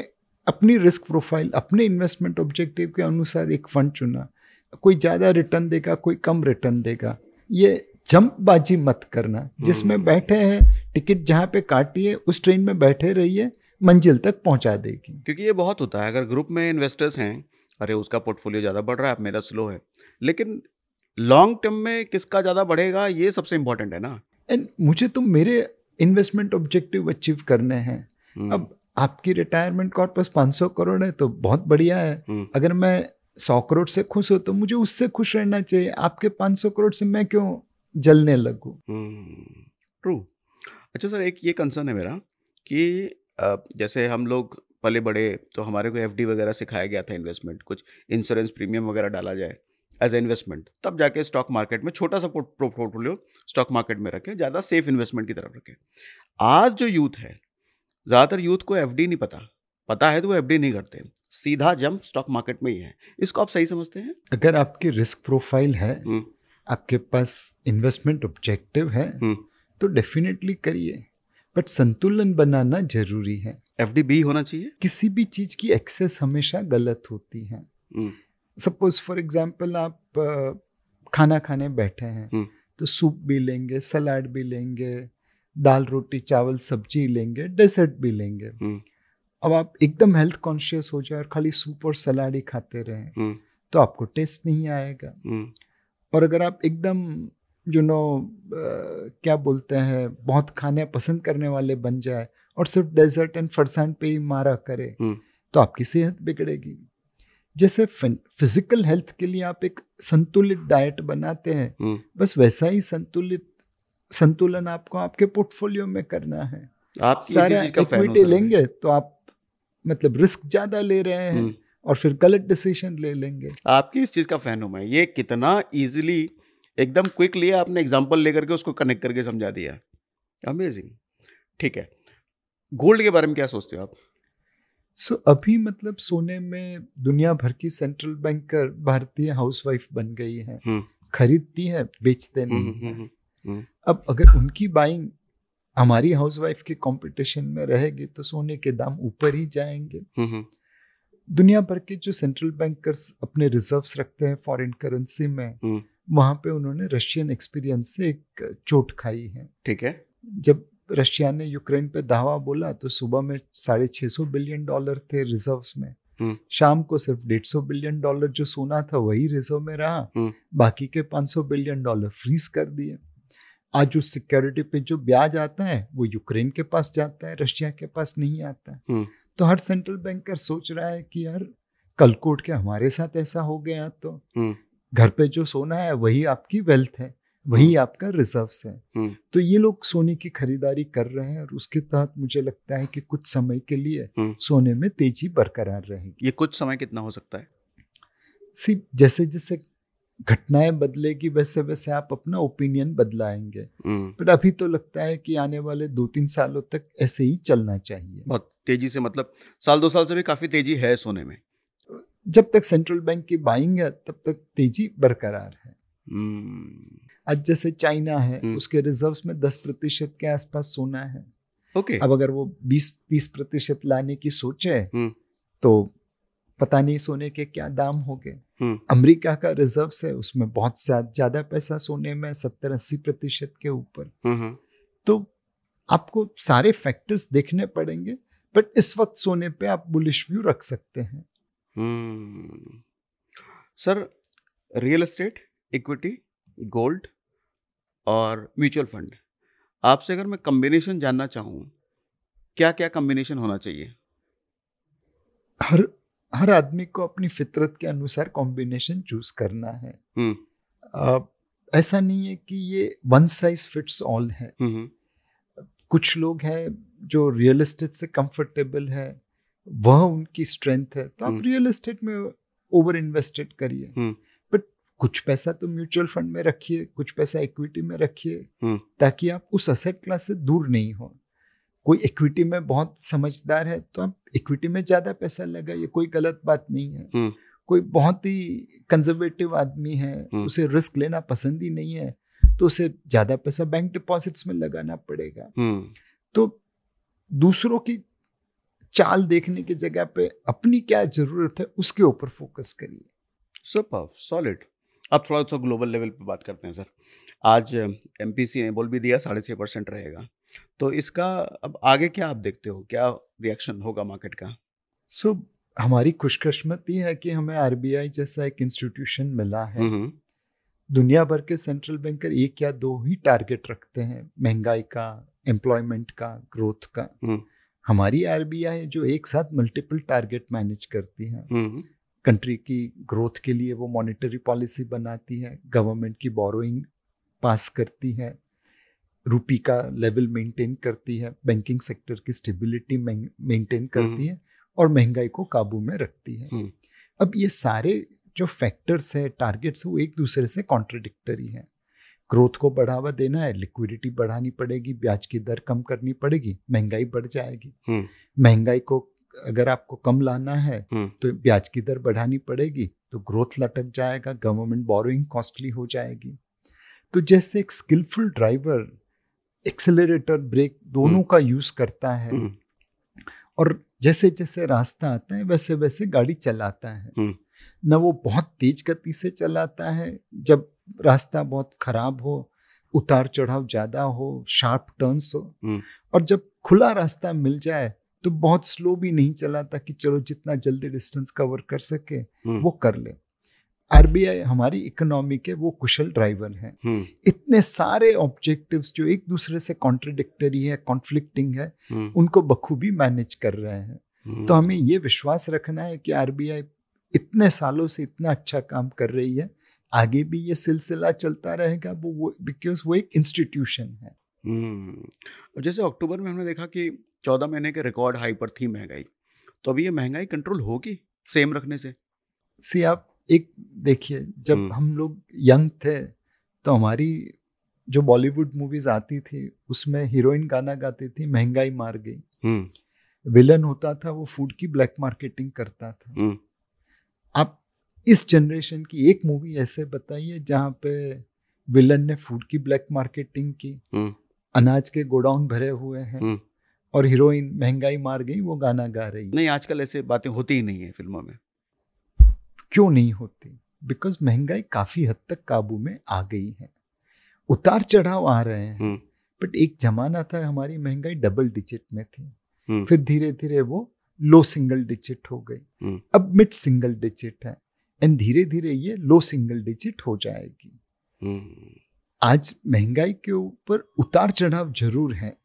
B: अपनी रिस्क प्रोफाइल, अपने इन्वेस्टमेंट ऑब्जेक्टिव के अनुसार एक फंड चुना। कोई ज़्यादा रिटर्न देगा, कोई कम रिटर्न देगा। ये जंपबाजी मत करना, जिसमें बैठे हैं टिकट जहाँ पे काटिए उस ट्रेन में बैठे रहिए, मंजिल तक पहुँचा देगी।
A: क्योंकि ये बहुत होता है, अगर ग्रुप में इन्वेस्टर्स हैं, अरे उसका पोर्टफोलियो ज़्यादा बढ़ रहा है, मेरा स्लो है, लेकिन लॉन्ग टर्म में किसका ज़्यादा बढ़ेगा ये सबसे इम्पोर्टेंट है ना।
B: एंड मुझे तो मेरे इन्वेस्टमेंट ऑब्जेक्टिव अचीव करने हैं। अब आपकी रिटायरमेंट कॉर्पस 500 करोड़ है तो बहुत बढ़िया है। अगर मैं 100 करोड़ से खुश हूँ तो मुझे उससे खुश रहना चाहिए। आपके 500 करोड़ से मैं क्यों जलने लगूं?
A: ट्रू। अच्छा सर, एक ये कंसर्न है मेरा कि जैसे हम लोग पले बड़े तो हमारे को एफडी वगैरह सिखाया गया था, इन्वेस्टमेंट, कुछ इंश्योरेंस प्रीमियम वगैरह डाला जाए एज ए इन्वेस्टमेंट, तब जाके स्टॉक मार्केट में छोटा सा पोर्टफोलियो स्टॉक मार्केट में रखें, ज़्यादा सेफ इन्वेस्टमेंट की तरफ रखें। आज जो यूथ है, ज़्यादातर यूथ को एफडी नहीं पता है तो वो एफडी नहीं करते, सीधा जंप स्टॉक मार्केट में ही है। इसको आप सही समझते हैं?
B: अगर आपकी रिस्क प्रोफाइल है, आपके पास इन्वेस्टमेंट ऑब्जेक्टिव है, तो डेफिनेटली करिए, बट संतुलन बनाना जरूरी है।
A: एफडी भी होना चाहिए।
B: किसी भी चीज की एक्सेस हमेशा गलत होती है। सपोज फॉर एग्जांपल आप खाना खाने बैठे हैं तो सूप भी लेंगे, सलाद भी लेंगे, दाल रोटी चावल सब्जी लेंगे, डेजर्ट भी लेंगे। अब आप एकदम हेल्थ कॉन्शियस हो जाए और खाली सूप और सलाद ही खाते रहें तो आपको टेस्ट नहीं आएगा। और अगर आप एकदम क्या बोलते हैं, बहुत खाने पसंद करने वाले बन जाए और सिर्फ डेजर्ट एंड फरसान पे ही मारा करे तो आपकी सेहत बिगड़ेगी। जैसे फिजिकल हेल्थ के लिए आप एक संतुलित डाइट बनाते हैं, बस वैसा ही संतुलन आपको आपके पोर्टफोलियो में करना है।
A: आप
B: सारा इक्विटी लेंगे तो आप मतलब रिस्क ज्यादा ले रहे हैं और फिर गलत डिसीजन ले लेंगे।
A: आपकी इस चीज का फैन हूं मैं, ये कितना इजीली एकदम क्विकली आपने एग्जांपल लेकर के उसको कनेक्ट करके समझा दिया, अमेजिंग। ठीक है, गोल्ड के बारे में क्या सोचते हो आप?
B: अभी मतलब सोने में दुनिया भर की सेंट्रल बैंकर भारतीय हाउसवाइफ बन गई है, खरीदती है, बेचते नहीं है। अब अगर उनकी बाइंग हमारी हाउसवाइफ के कंपटीशन में रहेगी तो सोने के दाम ऊपर ही जाएंगे। दुनिया भर के जो सेंट्रल बैंकर्स अपने रिजर्व्स रखते हैं फॉरेन करेंसी में, वहां पे उन्होंने रशियन एक्सपीरियंस से एक चोट खाई है।
A: ठीक है,
B: जब रशिया ने यूक्रेन पे धावा बोला तो सुबह में $650 बिलियन थे रिजर्व्स में, शाम को सिर्फ $150 बिलियन जो सोना था वही रिजर्व में रहा, बाकी के $500 बिलियन फ्रीज कर दिए। आज उस सिक्योरिटी पे जो ब्याज आता है वो यूक्रेन के पास जाता है, रशिया के पास नहीं आता है। तो हर सेंट्रल बैंकर सोच रहा है कि यार कल को उठ के हमारे साथ ऐसा हो गया तो घर पे जो सोना है वही आपकी वेल्थ है, वही आपका रिजर्व्स है। तो ये लोग सोने की खरीदारी कर रहे हैं और उसके तहत मुझे लगता है कि कुछ समय के लिए सोने में तेजी बरकरार रहेगी।
A: ये कुछ समय कितना हो सकता है?
B: जैसे जैसे घटनाएं बदलेगी वैसे वैसे आप अपना ओपिनियन बदलाएंगे, बट अभी तो लगता है कि आने वाले 2-3 सालों तक ऐसे ही चलना चाहिए।
A: बहुत तेजी से, मतलब 1-2 साल से भी काफी तेजी है सोने में।
B: जब तक सेंट्रल बैंक की बाइंग है तब तक तेजी बरकरार है। आज जैसे चाइना है, उसके रिजर्व्स में 10% के आसपास सोना है। अब अगर वो 20-30% लाने की सोचे तो पता नहीं सोने के क्या दाम होंगे। अमेरिका का रिजर्व्स है, उसमें बहुत ज्यादा पैसा सोने में, 70-80% के ऊपर। तो आपको सारे फैक्टर्स देखने पड़ेंगे, बट इस वक्त सोने पे आप बुलिश व्यू रख सकते हैं।
A: Sir, real estate, equity, gold और म्यूचुअल फंड, आपसे अगर मैं कॉम्बिनेशन जानना चाहूँ, क्या क्या कॉम्बिनेशन होना चाहिए?
B: हर आदमी को अपनी फितरत के अनुसार कॉम्बिनेशन चूज करना है। ऐसा नहीं है कि ये वन साइज फिट्स ऑल है। कुछ लोग हैं जो रियल एस्टेट से कंफर्टेबल है, वह उनकी स्ट्रेंथ है, तो आप रियल एस्टेट में ओवर इन्वेस्टेड करिए, बट कुछ पैसा तो म्यूचुअल फंड में रखिए, कुछ पैसा इक्विटी में रखिए, ताकि आप उस एसेट क्लास से दूर नहीं हो। कोई इक्विटी में बहुत समझदार है तो आप इक्विटी में ज्यादा पैसा लगाइए, कोई गलत बात नहीं है। कोई बहुत ही कंजर्वेटिव आदमी है, उसे रिस्क लेना पसंद ही नहीं है, तो उसे ज्यादा पैसा बैंक डिपॉजिट्स में लगाना पड़ेगा। तो दूसरों की चाल देखने की जगह पे अपनी क्या जरूरत है उसके ऊपर फोकस करिए।
A: Super solid. अब थोड़ा सा ग्लोबल लेवल पे बात करते हैं सर। आज एमपीसी ने बोल भी दिया 6.5% रहेगा, तो इसका अब आगे क्या आप देखते हो, क्या रिएक्शन होगा मार्केट का?
B: सो हमारी खुशकिस्मती है कि हमें आरबीआई जैसा एक इंस्टीट्यूशन मिला है।
A: हम्म।
B: दुनिया भर के सेंट्रल बैंकर एक या दो ही टारगेट रखते हैं, महंगाई का, एम्प्लॉयमेंट का, ग्रोथ का।
A: हम्म।
B: हमारी आरबीआई जो एक साथ मल्टीपल टारगेट मैनेज करती है।
A: हम्म।
B: कंट्री की ग्रोथ के लिए वो मॉनेटरी पॉलिसी बनाती है, गवर्नमेंट की बोरोइंग पास करती है, रुपी का लेवल मेंटेन करती है, बैंकिंग सेक्टर की स्टेबिलिटी मेंटेन करती है और महंगाई को काबू में रखती है। अब ये सारे जो फैक्टर्स है, टारगेट्स है, वो एक दूसरे से कॉन्ट्रडिक्टरी है। ग्रोथ को बढ़ावा देना है, लिक्विडिटी बढ़ानी पड़ेगी, ब्याज की दर कम करनी पड़ेगी, महंगाई बढ़ जाएगी। महंगाई को अगर आपको कम लाना है तो ब्याज की दर बढ़ानी पड़ेगी, तो ग्रोथ लटक जाएगा, गवर्नमेंट बोरोइंग कॉस्टली हो जाएगी। तो जैसे एक स्किलफुल ड्राइवर एक्सेलरेटर ब्रेक दोनों का यूज करता है और जैसे जैसे रास्ता आता है वैसे वैसे गाड़ी चलाता है, न वो बहुत तेज गति से चलाता है जब रास्ता बहुत खराब हो, उतार चढ़ाव ज्यादा हो, शार्प टर्न्स हो, और जब खुला रास्ता मिल जाए तो बहुत स्लो भी नहीं चलाता कि चलो जितना जल्दी डिस्टेंस कवर कर सके वो कर ले। आरबीआई हमारी इकोनॉमी के वो कुशल ड्राइवर हैं। इतने सारे ऑब्जेक्टिव्स जो एक दूसरे से कॉन्ट्रडिक्टरी है, कॉन्फ्लिक्टिंग है, उनको बखूबी मैनेज कर रहे हैं। तो हमें ये विश्वास रखना है कि आरबीआई इतने सालों से इतना अच्छा काम कर रही है, आगे भी ये सिलसिला चलता रहेगा, वो बिकॉज वो एक इंस्टीट्यूशन है।
A: जैसे अक्टूबर में हमने देखा कि 14 महीने के रिकॉर्ड हाई पर थी महंगाई, तो अभी ये महंगाई कंट्रोल होगी सेम रखने से?
B: सी आप एक देखिए, जब हम लोग यंग थे तो हमारी जो बॉलीवुड मूवीज आती थी उसमें हीरोइन गाना गाती थी, महंगाई मार गई। विलन होता था वो फूड की ब्लैक मार्केटिंग करता था। आप इस जनरेशन की एक मूवी ऐसे बताइए जहाँ पे विलन ने फूड की ब्लैक मार्केटिंग की, अनाज के गोडाउन भरे हुए हैं और हीरोइन महंगाई मार गई वो गाना गा रही है।
A: नहीं, आजकल ऐसे बातें होती ही नहीं है फिल्मों में।
B: क्यों नहीं होती? बिकॉज महंगाई काफी हद तक काबू में आ गई है। उतार चढ़ाव आ रहे हैं, बट एक जमाना था हमारी महंगाई डबल डिजिट में थी, फिर धीरे धीरे वो लो सिंगल डिजिट हो गई, अब मिड सिंगल डिजिट है, एंड धीरे धीरे ये लो सिंगल डिजिट हो जाएगी। आज महंगाई के ऊपर उतार चढ़ाव जरूर है,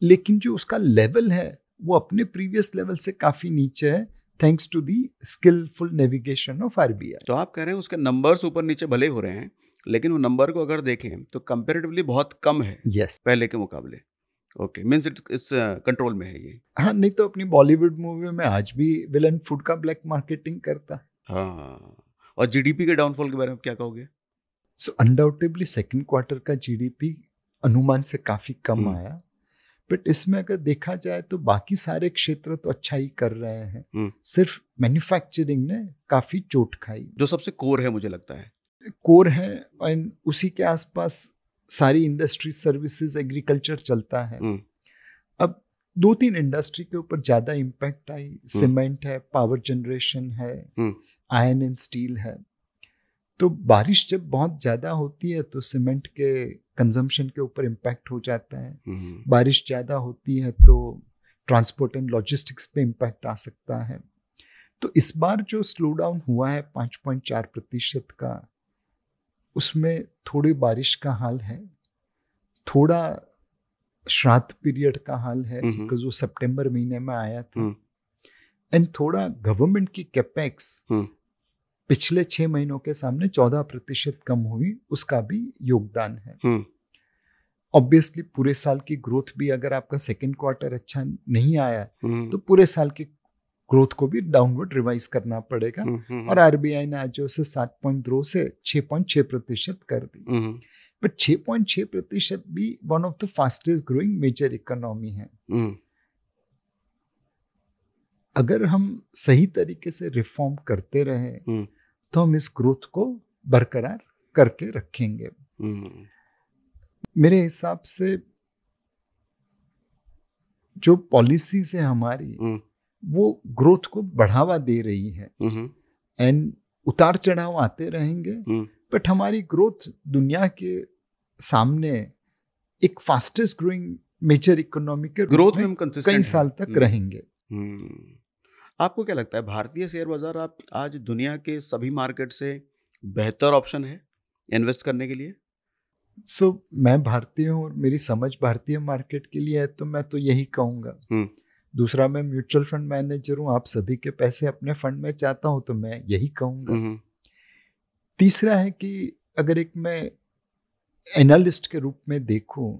B: लेकिन जो उसका लेवल है वो अपने प्रीवियस लेवल से काफी नीचे है, thanks to the skilful navigation of RBI.
A: तो आप कह रहे हैं उसके नंबर्स ऊपर नीचे भले हो रहे हैं, लेकिन वो नंबर को अगर देखें तो कंपैरेटिवली बहुत कम है पहले के मुकाबले। ओके, मींस इस कंट्रोल में है ये।
B: हाँ, नहीं तो अपनी बॉलीवुड मूवी में आज भी विलन फूड का ब्लैक मार्केटिंग करता है।
A: हाँ, और जीडीपी के डाउनफॉल के बारे में क्या कहोगे?
B: सो अनडाउटेबली सेकंड क्वार्टर का जीडीपी अनुमान से काफी कम आया, बट इसमें अगर देखा जाए तो बाकी सारे क्षेत्र तो अच्छा ही कर रहे हैं, सिर्फ मैन्युफैक्चरिंग ने काफी चोट खाई, जो
A: सबसे कोर है मुझे लगता है।
B: कोर है, और उसी के आसपास सारी इंडस्ट्री, सर्विसेज, एग्रीकल्चर चलता है। अब 2-3 इंडस्ट्री के ऊपर ज्यादा इम्पैक्ट आई, सीमेंट है, पावर जनरेशन है, आयरन एंड स्टील है। तो बारिश जब बहुत ज्यादा होती है तो सीमेंट के कंजम्पशन के ऊपर इम्पैक्ट हो जाता है, बारिश ज्यादा होती है तो ट्रांसपोर्ट एंड लॉजिस्टिक्स पे इम्पैक्ट आ सकता है। तो इस बार जो स्लो डाउन हुआ है 5.4% का, उसमें थोड़ी बारिश का हाल है, थोड़ा श्राद्ध पीरियड का हाल है बिकॉज वो सितंबर महीने में आया था, एंड थोड़ा गवर्नमेंट की कैपेक्स पिछले 6 महीनों के सामने 14% कम हुई, उसका भी योगदान है। ऑब्वियसली पूरे साल की ग्रोथ भी अगर आपका सेकेंड क्वार्टर अच्छा नहीं आया तो पूरे साल की ग्रोथ को भी डाउनवर्ड रिवाइज करना पड़ेगा, और आरबीआई ने आज जो से 7.2 से 6.6% कर दी, बट 6.6% भी one of the fastest growing major economy है। अगर हम सही तरीके से रिफॉर्म करते रहे तो हम इस ग्रोथ को बरकरार करके रखेंगे। मेरे हिसाब से जो पॉलिसीज है हमारी, वो ग्रोथ को बढ़ावा दे रही है। एंड उतार चढ़ाव आते रहेंगे, बट हमारी ग्रोथ दुनिया के सामने एक फास्टेस्ट ग्रोइंग मेजर इकोनॉमी के
A: ग्रोथ में
B: में
A: हम कंसिस्टेंट
B: कई साल तक रहेंगे।
A: आपको क्या लगता है भारतीय शेयर बाजार आप आज दुनिया के सभी मार्केट से बेहतर ऑप्शन है इन्वेस्ट करने के लिए?
B: सो मैं भारतीय हूँ और मेरी समझ भारतीय मार्केट के लिए है, तो मैं तो यही कहूँगा। दूसरा, मैं म्यूचुअल फंड मैनेजर हूँ, आप सभी के पैसे अपने फंड में चाहता हूँ, तो मैं यही कहूँगा। तीसरा है कि अगर एक मैं एनालिस्ट के रूप में देखूं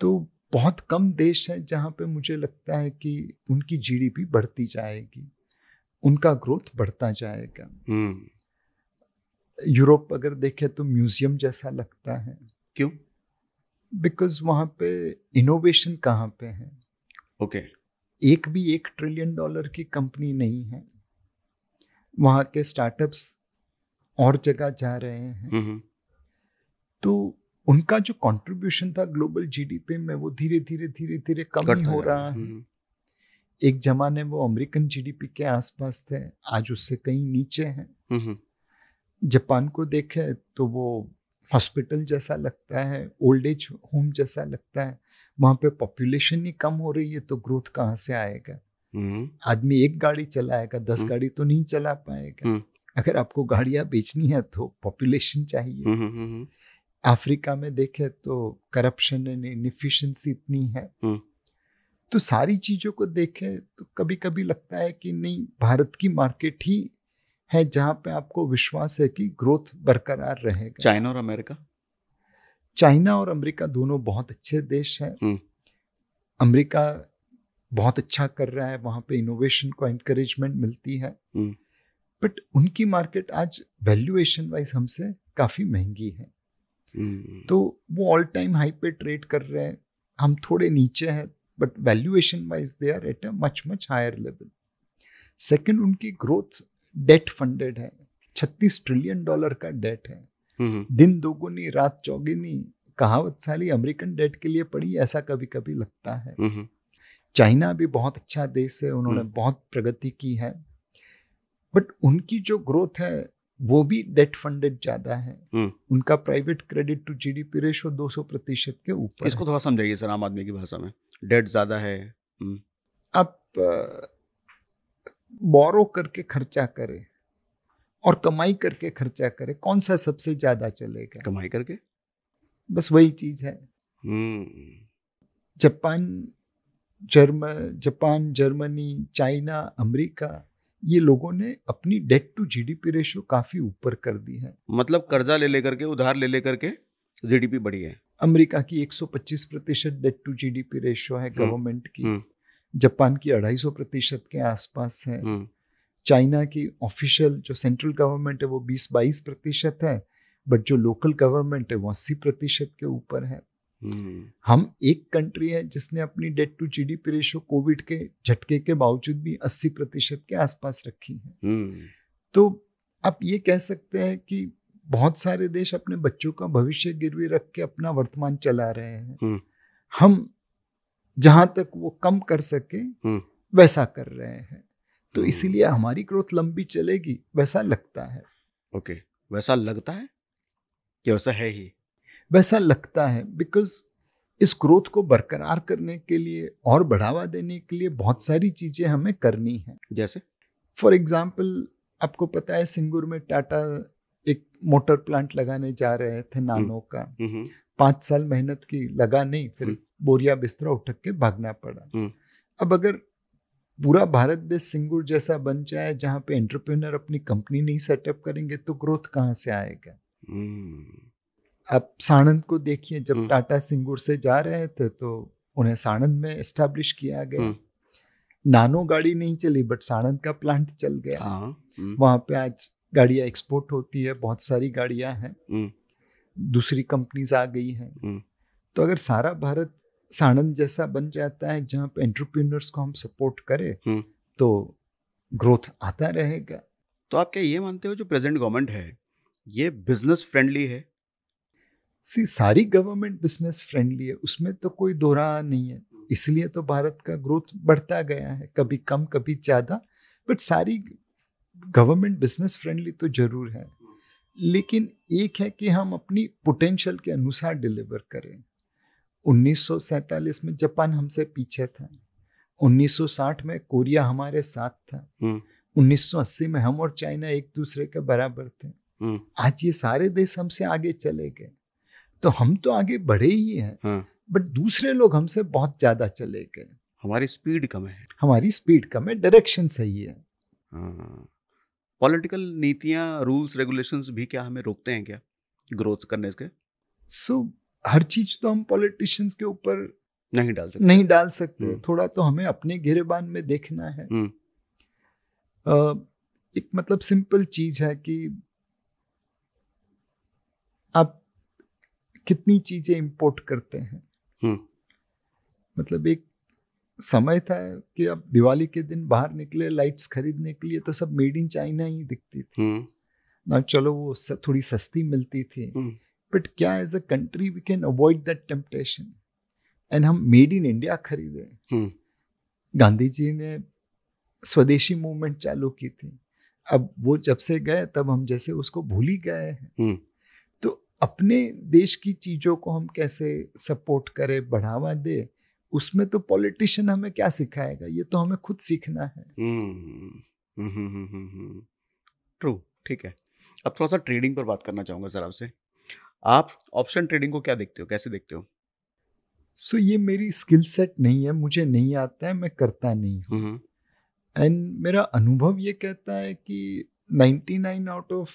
B: तो बहुत कम देश हैं जहाँ पे मुझे लगता है कि उनकी जीडीपी बढ़ती जाएगी, उनका ग्रोथ बढ़ता जाएगा। यूरोप अगर देखें तो म्यूजियम जैसा लगता है।
A: क्यों?
B: बिकॉज वहाँ पे इनोवेशन कहाँ पे है?
A: ओके।
B: एक भी $1 ट्रिलियन की कंपनी नहीं है। वहाँ के स्टार्टअप्स और जगह जा रहे हैं। तो उनका जो कंट्रीब्यूशन था ग्लोबल जीडीपी में वो धीरे धीरे कम ही हो रहा है। एक जमाने वो अमेरिकन जीडीपी के आसपास थे, आज उससे कहीं नीचे हैं। जापान को देखें तो वो हॉस्पिटल जैसा लगता है, ओल्ड एज होम जैसा लगता है। वहाँ पे पॉपुलेशन ही कम हो रही है, तो ग्रोथ कहाँ से आएगा? आदमी एक गाड़ी चलाएगा, 10 गाड़ी तो नहीं चला पाएगा। अगर आपको गाड़ियाँ बेचनी है तो पॉपुलेशन चाहिए। अफ्रीका में देखें तो करप्शन एंड इनएफिशिएंसी इतनी है। तो सारी चीज़ों को देखें तो कभी कभी लगता है कि नहीं, भारत की मार्केट ही है जहाँ पे आपको विश्वास है कि ग्रोथ बरकरार रहेगा।
A: चाइना और अमेरिका?
B: चाइना और अमेरिका दोनों बहुत अच्छे देश हैं। अमेरिका बहुत अच्छा कर रहा है, वहाँ पे इनोवेशन को एनकरेजमेंट मिलती है, बट उनकी मार्केट आज वैल्यूएशन वाइज हमसे काफ़ी महंगी है। तो वो ऑल टाइम हाई पे ट्रेड कर रहे हैं, हम थोड़े नीचे हैं, but valuation wise they are at a much higher level. Second, उनकी ग्रोथ डेट फंडेड है। $36 ट्रिलियन का डेट है। दिन दोगुनी रात चौगुनी कहावत साली अमेरिकन डेट के लिए पड़ी, ऐसा कभी कभी लगता है। चाइना भी बहुत अच्छा देश है, उन्होंने बहुत प्रगति की है, बट उनकी जो ग्रोथ है वो भी डेट फंडेड ज्यादा है। उनका private credit to GDP ratio 200% के ऊपर।
A: इसको थोड़ा समझाइए सर आम आदमी की भाषा में। डेट ज्यादा है।
B: आप बोरो करके खर्चा करें और कमाई करके खर्चा करें, कौन सा सबसे ज्यादा चलेगा?
A: कमाई करके।
B: बस वही चीज है। जापान, जर्मनी, चाइना, अमेरिका, ये लोगों ने अपनी डेट टू जीडीपी रेशियो काफी ऊपर कर दी है।
A: मतलब कर्जा ले लेकर के, उधार ले लेकर के जीडीपी बढ़ी है।
B: अमेरिका की 125% डेट टू जीडीपी रेशियो है गवर्नमेंट की। जापान की 250% के आसपास है। चाइना की ऑफिशियल जो सेंट्रल गवर्नमेंट है वो 20-22% है, बट जो लोकल गवर्नमेंट है वो 80% के ऊपर है। हम एक कंट्री है जिसने अपनी debt to GDP ratio COVID के झटके के बावजूद भी 80% के आसपास रखी है। तो आप ये कह सकते हैं कि बहुत सारे देश अपने बच्चों का भविष्य गिरवी रख के अपना वर्तमान चला रहे हैं। हम जहां तक वो कम कर सके वैसा कर रहे हैं, तो इसीलिए हमारी ग्रोथ लंबी चलेगी वैसा लगता है।
A: ओके, वैसा लगता है कि वैसा है ही?
B: वैसा लगता है, बिकॉज इस ग्रोथ को बरकरार करने के लिए और बढ़ावा देने के लिए बहुत सारी चीजें हमें करनी है।
A: जैसे
B: फॉर एग्जाम्पल, आपको पता है सिंगूर में टाटा एक मोटर प्लांट लगाने जा रहे थे नानो का। 5 साल मेहनत की, लगा नहीं, फिर बोरिया बिस्तरा उठक के भागना पड़ा। अब अगर पूरा भारत देश सिंगूर जैसा बन जाए जहाँ पे एंटरप्रेन्योर अपनी कंपनी नहीं सेटअप करेंगे तो ग्रोथ कहाँ से आएगा? आप साणंद को देखिए, जब टाटा सिंगूर से जा रहे थे तो उन्हें साणंद में एस्टैब्लिश किया गया। नानो गाड़ी नहीं चली, बट साणंद का प्लांट चल गया। वहाँ पे आज गाड़ियाँ एक्सपोर्ट होती है, बहुत सारी गाड़ियाँ हैं, दूसरी कंपनीज आ गई हैं। तो अगर सारा भारत साणंद जैसा बन जाता है जहाँ पे एंटरप्रेन्योर्स को हम सपोर्ट करें तो ग्रोथ आता रहेगा।
A: तो आप क्या ये मानते हो जो प्रेजेंट गवर्नमेंट है ये बिजनेस फ्रेंडली है?
B: सारी गवर्नमेंट बिजनेस फ्रेंडली है, उसमें तो कोई दो राह नहीं है। इसलिए तो भारत का ग्रोथ बढ़ता गया है, कभी कम कभी ज़्यादा, बट सारी गवर्नमेंट बिजनेस फ्रेंडली तो जरूर है। लेकिन एक है कि हम अपनी पोटेंशियल के अनुसार डिलीवर करें। 1947 में जापान हमसे पीछे था, 1960 में कोरिया हमारे साथ था, 1980 में हम और चाइना एक दूसरे के बराबर थे। आज ये सारे देश हमसे आगे चले गए, तो हम तो आगे बढ़े ही हैं, बट दूसरे लोग हमसे बहुत ज्यादा चले गए।
A: हमारी स्पीड कम है,
B: डायरेक्शन सही है।
A: पॉलिटिकल नीतियां, रूल्स, रेगुलेशंस भी क्या हमें रोकते हैं क्या ग्रोथ करने के?
B: हर चीज तो हम पॉलिटिशियंस के ऊपर
A: नहीं डाल सकते।
B: थोड़ा तो हमें अपने गिरेबान में देखना है। एक मतलब सिंपल चीज है कि आप कितनी चीजें इंपोर्ट करते हैं। मतलब एक समय था कि अब दिवाली के दिन बाहर निकले लाइट्स खरीदने के लिए तो सब मेड इन चाइना ही दिखती थी ना। चलो वो थोड़ी सस्ती मिलती थी, बट क्या as a country we can avoid that temptation and हम मेड इन इंडिया खरीदे। गांधी जी ने स्वदेशी मूवमेंट चालू की थी, अब वो जब से गए तब हम जैसे उसको भूल ही गए हैं। तो अपने देश की चीजों को हम कैसे सपोर्ट करें, बढ़ावा दे, उसमें तो पॉलिटिशियन हमें क्या सिखाएगा, ये तो हमें खुद सीखना है।
A: ट्रू, ठीक है। अब थोड़ा सा ट्रेडिंग पर बात करना चाहूंगा सर आपसे। आप ऑप्शन ट्रेडिंग को क्या देखते हो, कैसे देखते हो?
B: ये मेरी स्किल सेट नहीं है, मुझे नहीं आता है, मैं करता नहीं हूँ। एंड मेरा अनुभव ये कहता है कि 99 out of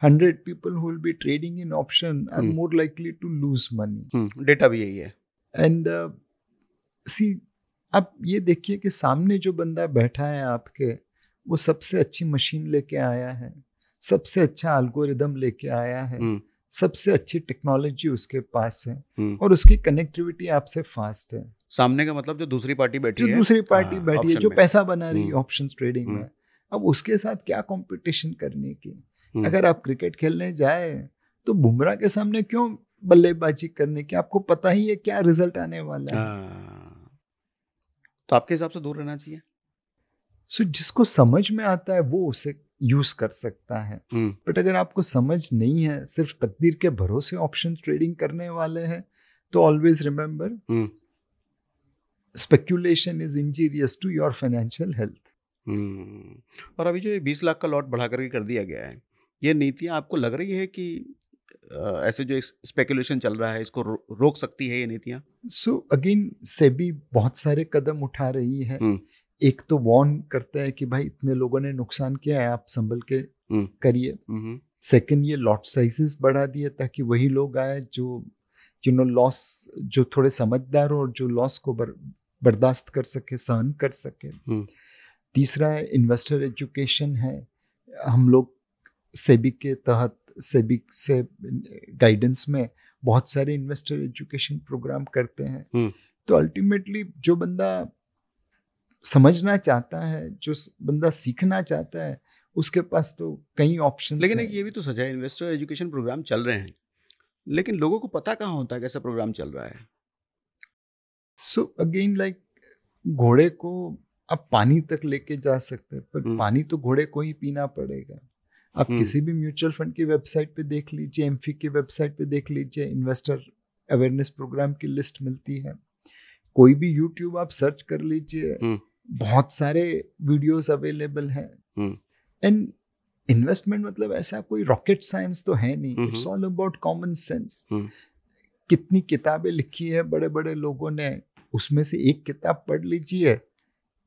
B: 100 people who will be trading in option are more likely to lose money.
A: Data भी यही है।
B: एंड आप ये देखिए कि सामने जो बंदा बैठा है आपके, वो सबसे अच्छी मशीन लेके आया है, सबसे अच्छा एल्गोरिदम लेके आया है, सबसे अच्छी टेक्नोलॉजी उसके पास है, और उसकी कनेक्टिविटी आपसे फास्ट है।
A: सामने का मतलब जो दूसरी पार्टी बैठी है,
B: जो पैसा बना रही है ऑप्शंस ट्रेडिंग में, अब उसके साथ क्या कंपटीशन करने की। अगर आप क्रिकेट खेलने जाए तो बुमराह के सामने क्यों बल्लेबाजी करने की, आपको पता ही है क्या रिजल्ट आने वाला है।
A: तो आपके हिसाब से दूर रहना चाहिए।
B: जिसको समझ में आता है वो उसे यूज कर सकता है, बट अगर आपको समझ नहीं है, सिर्फ तकदीर के भरोसे ऑप्शन ट्रेडिंग करने वाले हैं, तो always remember speculation is injurious to your financial health.
A: और अभी जो 20 लाख का लॉट बढ़ा करके कर दिया गया है, ये नीतियां आपको लग रही है कि ऐसे जो स्पेकुलेशन चल रहा है इसको रोक सकती है ये नीतियां?
B: अगेन सेबी बहुत सारे कदम उठा रही है। एक तो वार्न करता है कि भाई इतने लोगों ने नुकसान किया है, आप संभल के करिए। सेकंड, ये लॉट साइजेस बढ़ा दिए ताकि वही लोग आए जो लॉस, जो थोड़े समझदार हो और जो लॉस को बर्दाश्त कर सके, सहन कर सके। तीसरा है इन्वेस्टर एजुकेशन है। हम लोग सेबी के तहत, सेबी से गाइडेंस में बहुत सारे इन्वेस्टर एजुकेशन प्रोग्राम करते हैं। तो अल्टीमेटली जो बंदा समझना चाहता है, जो बंदा सीखना चाहता है, उसके पास तो कई ऑप्शंस हैं।
A: लेकिन ये भी तो सच है, इन्वेस्टर एजुकेशन प्रोग्राम चल रहे हैं, लेकिन लोगों को पता कहाँ होता है कैसा प्रोग्राम चल रहा है।
B: अगेन लाइक घोड़े को आप पानी तक लेके जा सकते हैं, पर पानी तो घोड़े को ही पीना पड़ेगा। आप किसी भी म्यूचुअल फंड की वेबसाइट पे देख लीजिए, एमफी की वेबसाइट पे देख लीजिए, इन्वेस्टर अवेयरनेस प्रोग्राम की लिस्ट मिलती है। कोई भी यूट्यूब आप सर्च कर लीजिए, बहुत सारे वीडियोस अवेलेबल हैं। एंड इन्वेस्टमेंट मतलब ऐसा कोई रॉकेट साइंस तो है नहीं, it's all about common sense. कितनी किताबें लिखी है बड़े बड़े लोगों ने, उसमें से एक किताब पढ़ लीजिए,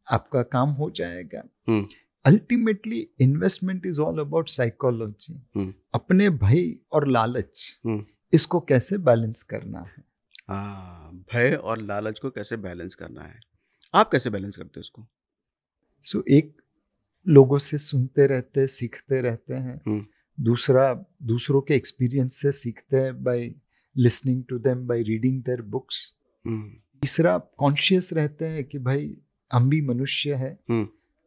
B: आपका काम हो जाएगा। Ultimately investment is all about psychology. अपने भय और लालच, इसको कैसे बैलेंस करना है।
A: भय और लालच को कैसे बैलेंस करना है, आप कैसे बैलेंस करते हो इसको?
B: एक, लोगों से सुनते रहते, सीखते रहते हैं। दूसरा, दूसरों के एक्सपीरियंस से सीखते हैं by listening to them, by reading their books. तीसरा, कॉन्शियस रहते हैं कि भाई हम भी मनुष्य है,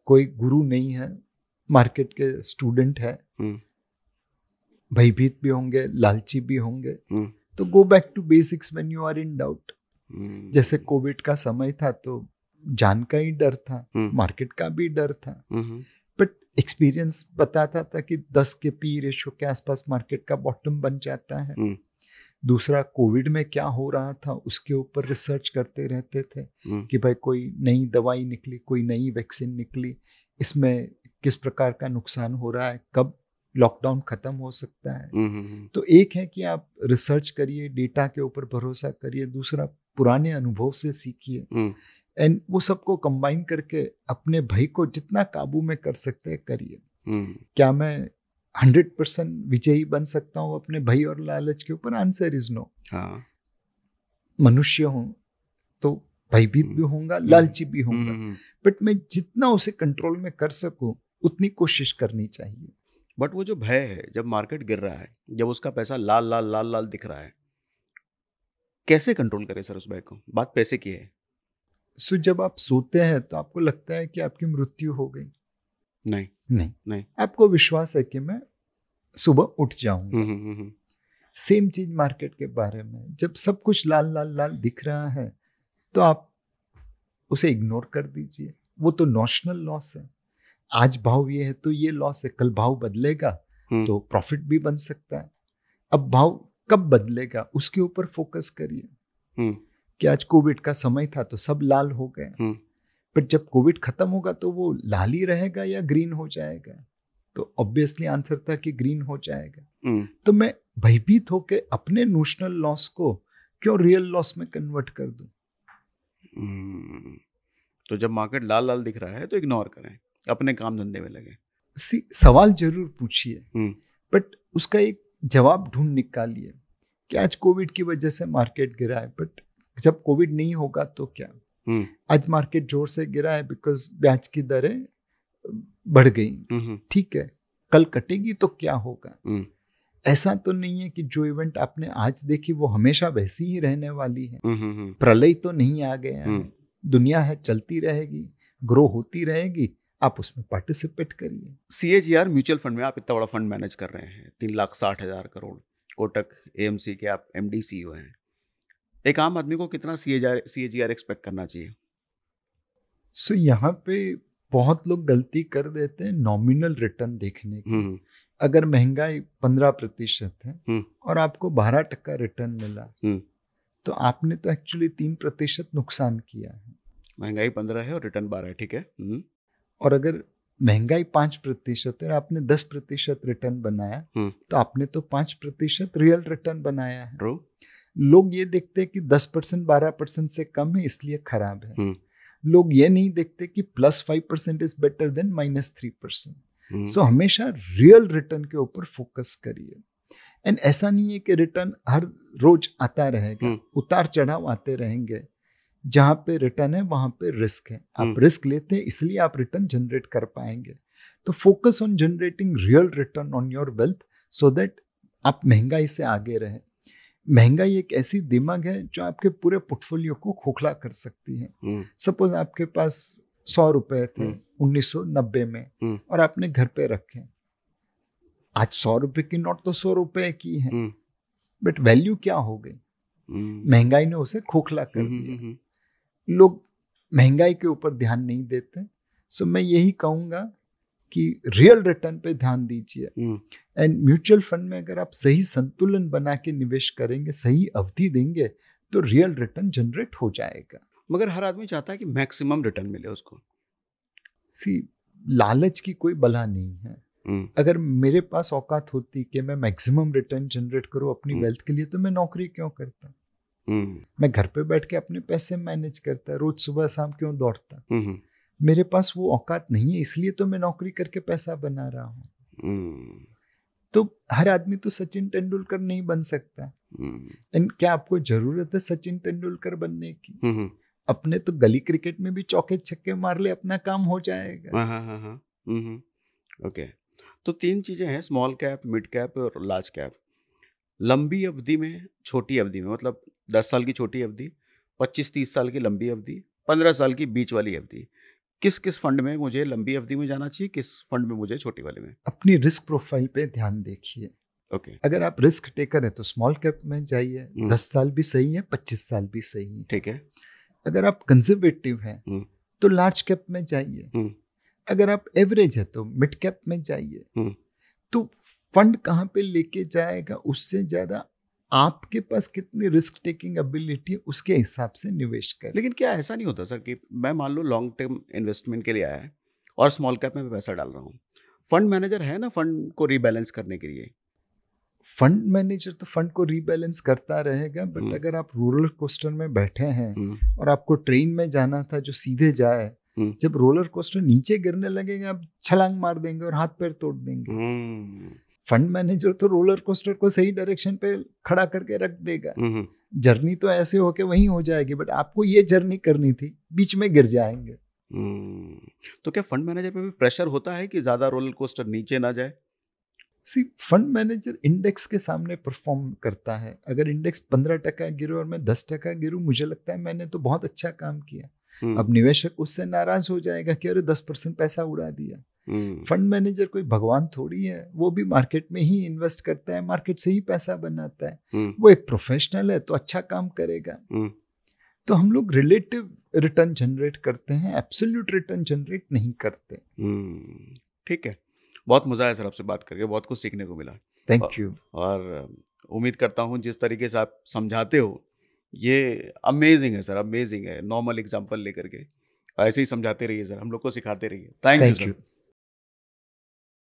B: कोई गुरु नहीं है, मार्केट के स्टूडेंट है, भयभीत भी होंगे, लालची भी होंगे। तो go back to basics when you are in doubt. जैसे कोविड का समय था तो जान का ही डर था, मार्केट का भी डर था, बट एक्सपीरियंस बताता था कि 10 के पी रेशो के आसपास मार्केट का बॉटम बन जाता है। दूसरा, कोविड में क्या हो रहा था उसके ऊपर रिसर्च करते रहते थे कि भाई कोई नई दवाई निकली, कोई नई वैक्सीन निकली, इसमें किस प्रकार का नुकसान हो रहा है, कब लॉकडाउन खत्म हो सकता है। तो एक है कि आप रिसर्च करिए, डेटा के ऊपर भरोसा करिए। दूसरा, पुराने अनुभव से सीखिए, एंड वो सबको कंबाइन करके अपने भय को जितना काबू में कर सकते हैं करिए। क्या मैं 100% विजयी बन सकता हूँ अपने भय और लालच के ऊपर? Answer is no. मनुष्य हूँ तो भयभीत भी होऊंगा, लालची भी होऊंगा, बट मैं जितना उसे कंट्रोल में कर सकूं उतनी कोशिश करनी चाहिए।
A: बट वो जो भय है, जब मार्केट गिर रहा है, जब उसका पैसा लाल लाल लाल लाल दिख रहा है, कैसे कंट्रोल करें सर उस भय को? बात पैसे की है।
B: सो जब आप सोते हैं तो आपको लगता है कि आपकी मृत्यु हो गई? नहीं, आपको विश्वास है कि मैं सुबह उठ जाऊंगा। सेम चीज मार्केट के बारे में, जब सब कुछ लाल लाल लाल दिख रहा है तो आप उसे इग्नोर कर दीजिए। वो तो नॉशनल लॉस है। आज भाव ये है तो ये लॉस है, कल भाव बदलेगा तो प्रॉफिट भी बन सकता है। अब भाव कब बदलेगा उसके ऊपर फोकस करिए कि आज कोविड का समय था तो सब लाल हो गए, बट जब कोविड खत्म होगा तो वो लाल ही रहेगा या ग्रीन हो जाएगा? तो ऑब्वियसली आंसर था कि ग्रीन हो जाएगा। तो मैं भयभीत होके अपने नोशनल लॉस को क्यों रियल लॉस में कन्वर्ट कर दूं?
A: तो जब मार्केट लाल लाल दिख रहा है तो इग्नोर करें, अपने काम धंधे में लगे।
B: सवाल जरूर पूछिए, बट उसका एक जवाब ढूंढ निकालिए कि आज कोविड की वजह से मार्केट गिरा है, बट जब कोविड नहीं होगा तो क्या? आज मार्केट जोर से गिरा है बिकॉज ब्याज की दरें बढ़ गई, ठीक है, कल कटेगी तो क्या होगा? ऐसा तो नहीं है कि जो इवेंट आपने आज देखी वो हमेशा वैसी ही रहने वाली है। प्रलय तो नहीं आ गया है, दुनिया है, चलती रहेगी, ग्रो होती रहेगी, आप उसमें पार्टिसिपेट करिए।
A: CAGR म्यूचुअल फंड में आप इतना बड़ा फंड मैनेज कर रहे हैं, 3,60,000 करोड़, कोटक AMC के आप MD CEO हैं। एक आम आदमी को कितना CAGR एक्सपेक्ट करना चाहिए?
B: सो यहाँ पे बहुत लोग गलती कर देते हैं नॉमिनल रिटर्न देखने की। अगर महंगाई 15% है और आपको 12% रिटर्न मिला तो आपने तो एक्चुअली 3% नुकसान किया है।
A: महंगाई 15 है और रिटर्न 12 है, ठीक है।
B: और अगर महंगाई 5% है और आपने 10% रिटर्न बनाया तो आपने तो 5% रियल रिटर्न बनाया है। लोग ये देखते हैं कि 10% 12% से कम है इसलिए खराब है। लोग ये नहीं देखते कि +5% इज बेटर देन -3%। सो हमेशा रियल रिटर्न के ऊपर फोकस करिए। एंड ऐसा नहीं है कि रिटर्न हर रोज आता रहेगा, उतार चढ़ाव आते रहेंगे। जहां पे रिटर्न है वहां पे रिस्क है। आप रिस्क लेते हैं इसलिए आप रिटर्न जनरेट कर पाएंगे। तो focus on generating real return on your wealth so that आप महंगाई से आगे रहे। महंगाई एक ऐसी दिमाग है जो आपके पूरे पोर्टफोलियो को खोखला कर सकती है। सपोज आपके पास 100 रुपए थे 1990 में और आपने घर पे रखे। आज 100 रुपए की नोट तो 100 रुपए की है, बट वैल्यू क्या हो गई? महंगाई ने उसे खोखला कर दिया। लोग महंगाई के ऊपर ध्यान नहीं देते। सो मैं यही कहूंगा कि रियल रिटर्न पे ध्यान दीजिए। एंड म्यूचुअल फंड में अगर आप सही संतुलन बना के निवेश करेंगे, सही अवधि देंगे, तो रियल रिटर्न जनरेट हो जाएगा।
A: मगर हर आदमी चाहता है कि मैक्सिमम रिटर्न मिले उसको।
B: लालच की कोई बला नहीं है। अगर मेरे पास औकात होती कि मैं मैक्सिमम रिटर्न जनरेट करूं अपनी वेल्थ के लिए, तो मैं नौकरी क्यों करता? मैं घर पे बैठ के अपने पैसे मैनेज करता, रोज सुबह शाम क्यों दौड़ता? मेरे पास वो औकात नहीं है, इसलिए तो मैं नौकरी करके पैसा बना रहा हूँ। तो हर आदमी तो सचिन तेंदुलकर नहीं बन सकता। एंड क्या आपको जरूरत है सचिन तेंदुलकर बनने की? अपने तो गली क्रिकेट में भी चौके छक्के मार ले, अपना काम हो जाएगा।
A: ओके, तो 3 चीजें हैं, स्मॉल कैप, मिड कैप और लार्ज कैप। लंबी अवधि में, छोटी अवधि में, मतलब 10 साल की छोटी अवधि, 25-30 साल की लंबी अवधि, 15 साल की बीच वाली अवधि। किस फंड में मुझे लंबी अवधि में जाना चाहिए, किस फंड में मुझे छोटी वाले में?
B: अपनी रिस्क प्रोफाइल पे ध्यान देखिए।
A: ओके।
B: अगर आप रिस्क टेकर है तो स्मॉल कैप में जाइए, 10 साल भी सही है, 25 साल भी सही है।
A: ठीक है।
B: अगर आप कंजर्वेटिव हैं
A: हम्म,
B: तो लार्ज कैप में जाइए।
A: हम्म,
B: अगर आप एवरेज है तो मिड कैप में जाइए।
A: हम्म।
B: तो फंड कहाँ पे लेके जाएगा, उससे ज्यादा आपके पास कितनी रिस्क टेकिंग एबिलिटी है उसके हिसाब से निवेश करें।
A: लेकिन क्या ऐसा नहीं होता सर कि मैं मान लो लॉन्ग टर्म इन्वेस्टमेंट के लिए आया है और स्मॉल कैप में भी पैसा डाल रहा हूँ, फंड मैनेजर है ना फंड को रीबैलेंस करने के लिए?
B: फंड मैनेजर तो फंड को रीबैलेंस करता रहेगा, बट अगर आप रोलर कोस्टर में बैठे हैं और आपको ट्रेन में जाना था जो सीधे जाए, जब रोलर कोस्टर नीचे गिरने लगेगा आप छलांग मार देंगे और हाथ पैर तोड़ देंगे। फंड मैनेजर तो रोलर कोस्टर को सही डायरेक्शन पे खड़ा करके रख देगा। जर्नी तो ऐसे होके वहीं हो जाएगी, बट आपको ये जर्नी करनी थी, बीच में गिर जाएंगे।
A: तो क्या फंड मैनेजर पे भी प्रेशर होता है कि ज्यादा रोलर कोस्टर नीचे ना जाए?
B: सी फंड मैनेजर इंडेक्स के सामने परफॉर्म करता है। अगर इंडेक्स 15% गिरे और मैं 10% गिरूं, मुझे लगता है मैंने तो बहुत अच्छा काम किया। अब निवेशक उससे नाराज हो जाएगा कि अरे 10% पैसा उड़ा दिया। फंड मैनेजर कोई भगवान थोड़ी है, वो भी मार्केट में ही इन्वेस्ट करता है, मार्केट से ही पैसा बनाता है। वो एक प्रोफेशनल है तो अच्छा काम करेगा। तो हम लोग रिलेटिव रिटर्न जनरेट करते हैं, एब्सोल्यूट रिटर्न जनरेट नहीं करते।
A: ठीक है, बहुत मज़ा आया सर आपसे बात करके, बहुत कुछ सीखने को मिला।
B: Thank you.
A: और उम्मीद करता हूँ जिस तरीके से आप समझाते हो ये अमेजिंग है सर, अमेजिंग है। नॉर्मल एग्जांपल लेकर के ऐसे ही समझाते रहिए सर, हम लोग को सिखाते रहिए। Thank you
B: thank
A: sir.
B: You.